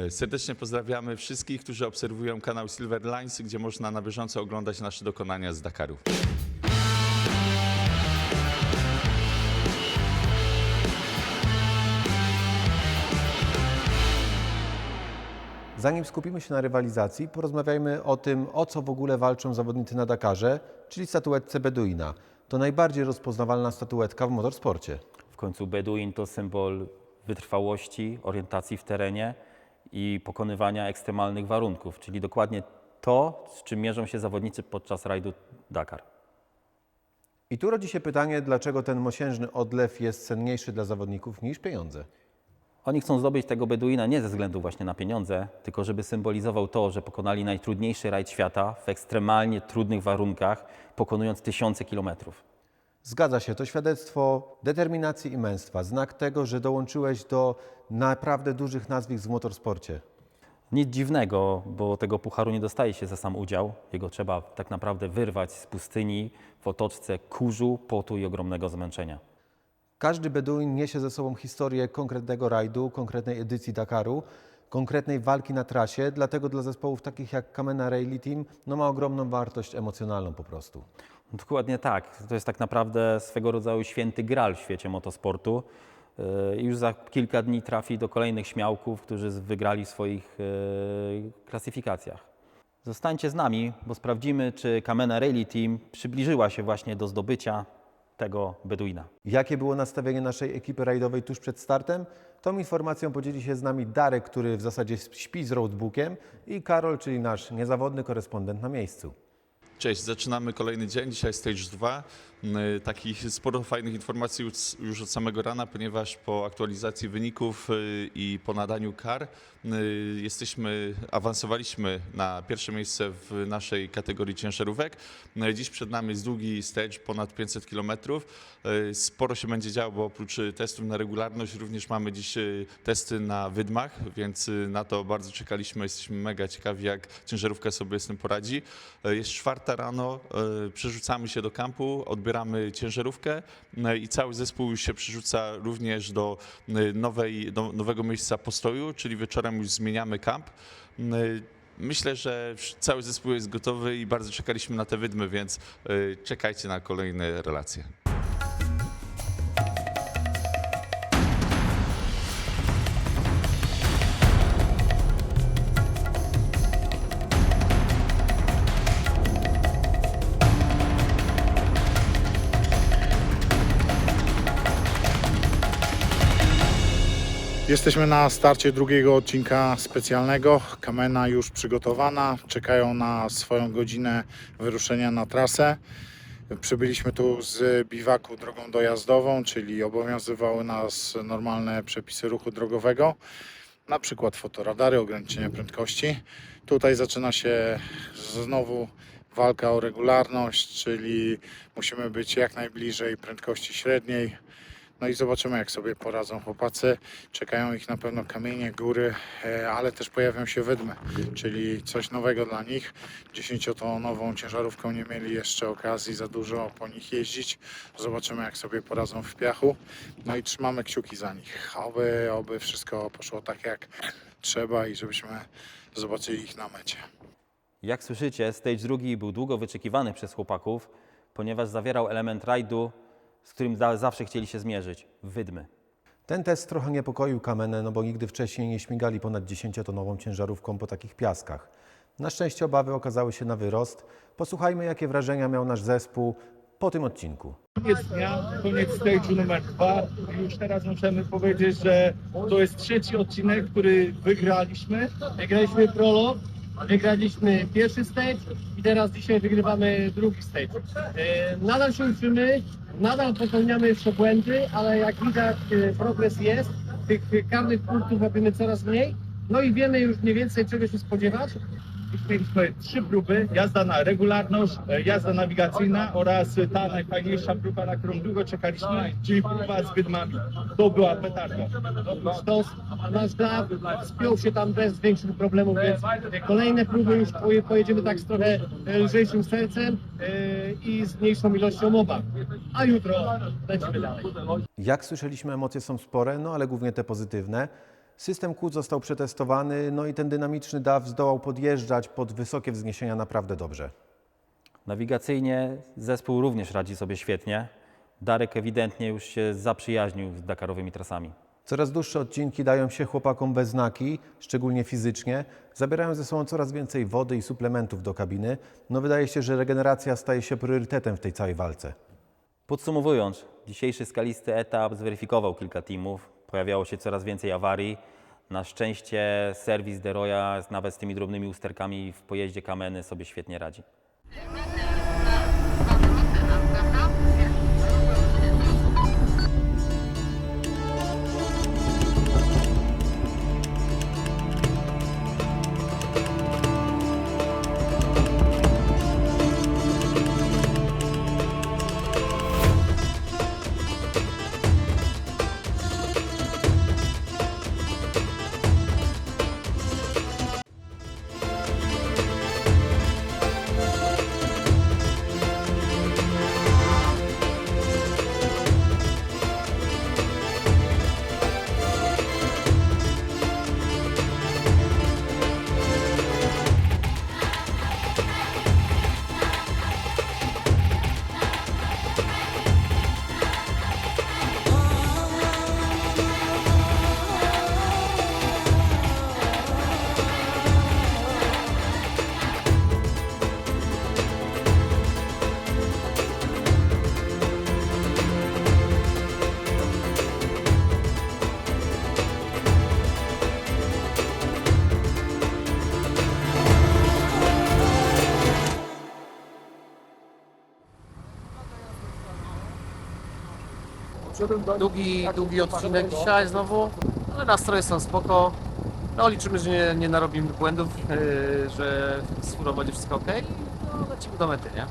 Serdecznie pozdrawiamy wszystkich, którzy obserwują kanał Silver Lines, gdzie można na bieżąco oglądać nasze dokonania z Dakaru. Zanim skupimy się na rywalizacji, porozmawiajmy o tym, o co w ogóle walczą zawodnicy na Dakarze, czyli statuetce Beduina. To najbardziej rozpoznawalna statuetka w motorsporcie. W końcu Beduin to symbol wytrwałości, orientacji w terenie i pokonywania ekstremalnych warunków, czyli dokładnie to, z czym mierzą się zawodnicy podczas rajdu Dakar. I tu rodzi się pytanie, dlaczego ten mosiężny odlew jest cenniejszy dla zawodników niż pieniądze. Oni chcą zdobyć tego Beduina nie ze względu właśnie na pieniądze, tylko żeby symbolizował to, że pokonali najtrudniejszy rajd świata w ekstremalnie trudnych warunkach, pokonując tysiące kilometrów. Zgadza się, to świadectwo determinacji i męstwa, znak tego, że dołączyłeś do naprawdę dużych nazwisk w motorsporcie. Nic dziwnego, bo tego pucharu nie dostaje się za sam udział. Jego trzeba tak naprawdę wyrwać z pustyni w otoczce kurzu, potu i ogromnego zmęczenia. Każdy Beduin niesie ze sobą historię konkretnego rajdu, konkretnej edycji Dakaru, konkretnej walki na trasie, dlatego dla zespołów takich jak Camena Rally Team ma ogromną wartość emocjonalną po prostu. Dokładnie tak. To jest tak naprawdę swego rodzaju święty gral w świecie motosportu. I już za kilka dni trafi do kolejnych śmiałków, którzy wygrali w swoich klasyfikacjach. Zostańcie z nami, bo sprawdzimy, czy Camena Rally Team przybliżyła się właśnie do zdobycia tego Beduina. Jakie było nastawienie naszej ekipy rajdowej tuż przed startem? Tą informacją podzieli się z nami Darek, który w zasadzie śpi z roadbookiem, i Karol, czyli nasz niezawodny korespondent na miejscu. Cześć, zaczynamy kolejny dzień, dzisiaj Stage 2. Takich sporo fajnych informacji już od samego rana, ponieważ po aktualizacji wyników i po nadaniu kar awansowaliśmy na pierwsze miejsce w naszej kategorii ciężarówek. Dziś przed nami jest długi stage, ponad 500 km. Sporo się będzie działo, bo oprócz testów na regularność również mamy dziś testy na wydmach, więc na to bardzo czekaliśmy. Jesteśmy mega ciekawi, jak ciężarówka sobie z tym poradzi. Jest 4 rano, przerzucamy się do kampu, odbieramy ciężarówkę i cały zespół już się przerzuca również do nowego miejsca postoju, czyli wieczorem już zmieniamy kamp. Myślę, że cały zespół jest gotowy i bardzo czekaliśmy na te wydmy, więc czekajcie na kolejne relacje. Jesteśmy na starcie drugiego odcinka specjalnego. Camena już przygotowana, czekają na swoją godzinę wyruszenia na trasę. Przybyliśmy tu z biwaku drogą dojazdową, czyli obowiązywały nas normalne przepisy ruchu drogowego, na przykład fotoradary, ograniczenia prędkości. Tutaj zaczyna się znowu walka o regularność, czyli musimy być jak najbliżej prędkości średniej. No i zobaczymy, jak sobie poradzą chłopacy. Czekają ich na pewno kamienie, góry, ale też pojawią się wydmy, czyli coś nowego dla nich. 10-tonową ciężarówką nie mieli jeszcze okazji za dużo po nich jeździć. Zobaczymy, jak sobie poradzą w piachu. No i trzymamy kciuki za nich. Oby wszystko poszło tak, jak trzeba i żebyśmy zobaczyli ich na mecie. Jak słyszycie, stage drugi był długo wyczekiwany przez chłopaków, ponieważ zawierał element rajdu, z którym zawsze chcieli się zmierzyć – wydmy. Ten test trochę niepokoił Camenę, bo nigdy wcześniej nie śmigali ponad 10-tonową ciężarówką po takich piaskach. Na szczęście obawy okazały się na wyrost. Posłuchajmy, jakie wrażenia miał nasz zespół po tym odcinku. Koniec dnia, koniec stage'u numer 2. Już teraz możemy powiedzieć, że to jest trzeci odcinek, który wygraliśmy. Wygraliśmy prolog, wygraliśmy pierwszy stage i teraz dzisiaj wygrywamy drugi stage. Nadal się uczymy, nadal popełniamy jeszcze błędy, ale jak widać progres jest. Tych karnych punktów robimy coraz mniej. No i wiemy już mniej więcej, czego się spodziewać. Mieliśmy 3 próby, jazda na regularność, jazda nawigacyjna oraz ta najfajniejsza próba, na którą długo czekaliśmy, czyli próba z wydmami. To była petarda. Sztos, nasz DAF spiął się tam bez większych problemów, więc kolejne próby już pojedziemy tak z trochę lżejszym sercem i z mniejszą ilością obaw. A jutro lecimy dalej. Jak słyszeliśmy, emocje są spore, ale głównie te pozytywne. System kół został przetestowany, no i ten dynamiczny DAF zdołał podjeżdżać pod wysokie wzniesienia naprawdę dobrze. Nawigacyjnie zespół również radzi sobie świetnie. Darek ewidentnie już się zaprzyjaźnił z dakarowymi trasami. Coraz dłuższe odcinki dają się chłopakom we znaki, szczególnie fizycznie. Zabierają ze sobą coraz więcej wody i suplementów do kabiny. No wydaje się, że regeneracja staje się priorytetem w tej całej walce. Podsumowując, dzisiejszy skalisty etap zweryfikował kilka teamów. Pojawiało się coraz więcej awarii. Na szczęście serwis Deroya nawet z tymi drobnymi usterkami w pojeździe Kameny sobie świetnie radzi. Długi odcinek dzisiaj znowu, ale nastroje są spoko. No liczymy, że nie narobimy błędów, że z furą będzie wszystko ok. No lecimy do mety, nie?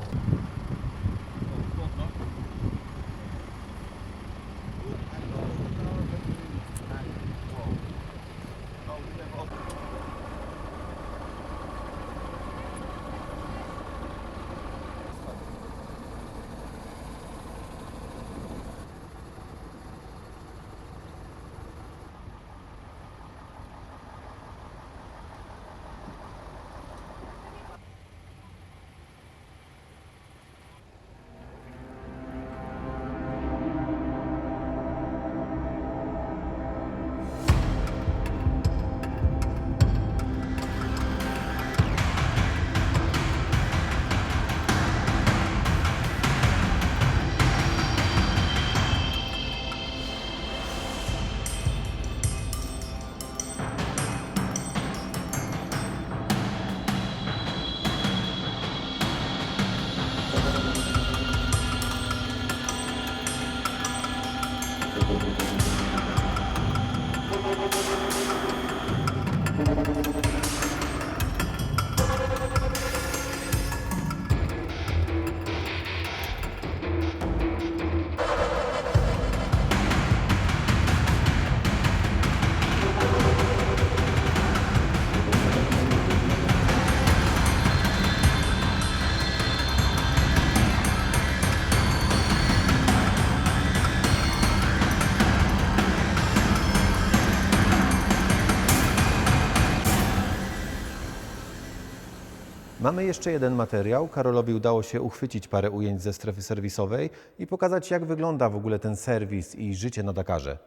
Mamy jeszcze jeden materiał. Karolowi udało się uchwycić parę ujęć ze strefy serwisowej i pokazać, jak wygląda w ogóle ten serwis i życie na Dakarze.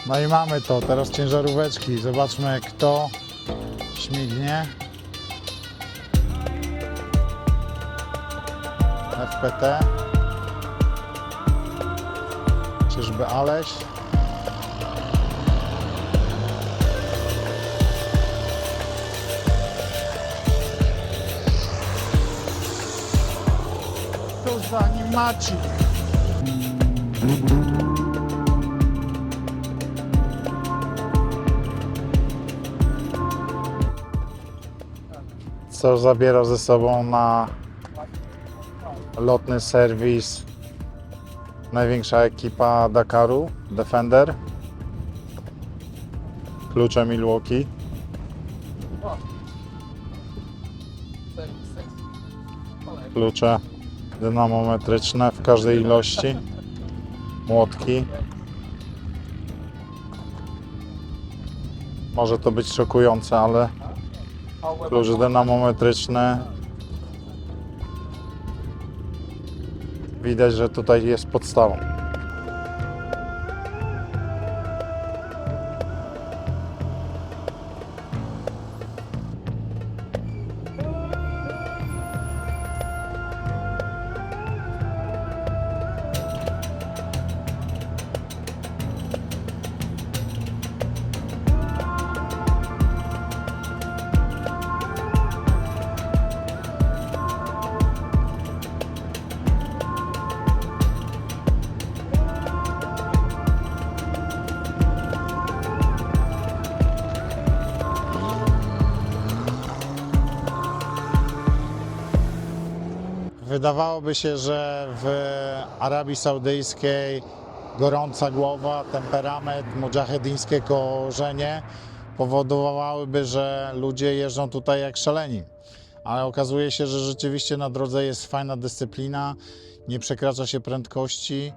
No i mamy to, teraz ciężaróweczki. Zobaczmy, kto śmignie. FPT. Czyżby Aleś? To za nim Macik. Co zabierał ze sobą na lotny serwis największa ekipa Dakaru, Defender. Klucze Milwaukee. Klucze dynamometryczne w każdej ilości. Młotki. Może to być szokujące, ale klucz dynamometryczny. Widać, że tutaj jest podstawą. Wydawałoby się, że w Arabii Saudyjskiej gorąca głowa, temperament, mudżahedyńskie korzenie powodowałyby, że ludzie jeżdżą tutaj jak szaleni. Ale okazuje się, że rzeczywiście na drodze jest fajna dyscyplina, nie przekracza się prędkości.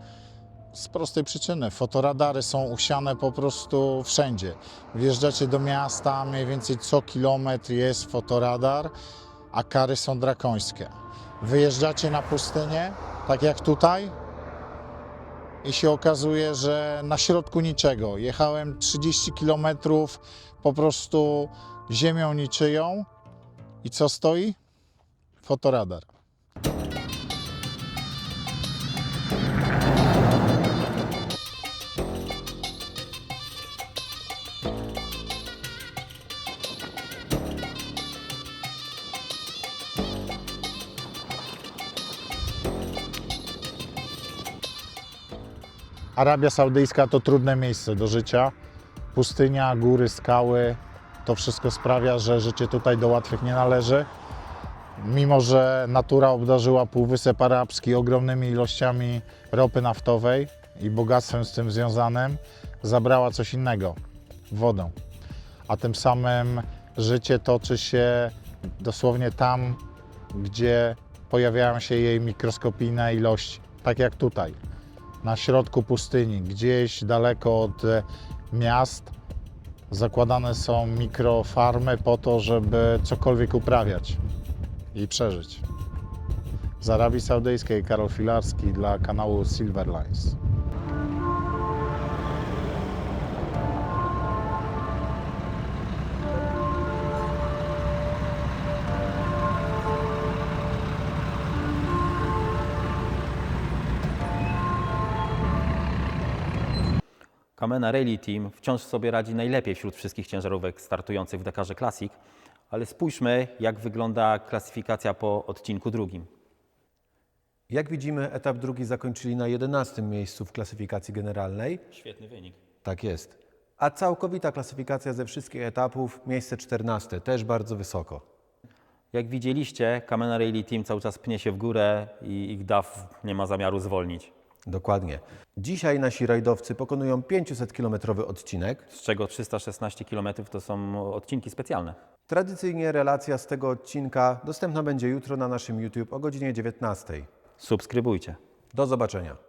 Z prostej przyczyny. Fotoradary są usiane po prostu wszędzie. Wjeżdżacie do miasta, mniej więcej co kilometr jest fotoradar, a kary są drakońskie. Wyjeżdżacie na pustynię, tak jak tutaj, i się okazuje, że na środku niczego. Jechałem 30 km po prostu ziemią niczyją i co stoi? Fotoradar. Arabia Saudyjska to trudne miejsce do życia. Pustynia, góry, skały, to wszystko sprawia, że życie tutaj do łatwych nie należy. Mimo że natura obdarzyła Półwysep Arabski ogromnymi ilościami ropy naftowej i bogactwem z tym związanym, zabrała coś innego – wodę. A tym samym życie toczy się dosłownie tam, gdzie pojawiają się jej mikroskopijne ilości, tak jak tutaj. Na środku pustyni, gdzieś daleko od miast, zakładane są mikrofarmy po to, żeby cokolwiek uprawiać i przeżyć. Z Arabii Saudyjskiej Karol Filarski dla kanału Silverlines. Kamena Rally Team wciąż sobie radzi najlepiej wśród wszystkich ciężarówek startujących w Dakarze Classic, ale spójrzmy, jak wygląda klasyfikacja po odcinku drugim. Jak widzimy, etap drugi zakończyli na 11. miejscu w klasyfikacji generalnej. Świetny wynik. Tak jest. A całkowita klasyfikacja ze wszystkich etapów, miejsce 14, też bardzo wysoko. Jak widzieliście, Kamena Rally Team cały czas pnie się w górę i ich DAF nie ma zamiaru zwolnić. Dokładnie. Dzisiaj nasi rajdowcy pokonują 500-kilometrowy odcinek. Z czego 316 km to są odcinki specjalne. Tradycyjnie relacja z tego odcinka dostępna będzie jutro na naszym YouTube o godzinie 19. Subskrybujcie. Do zobaczenia.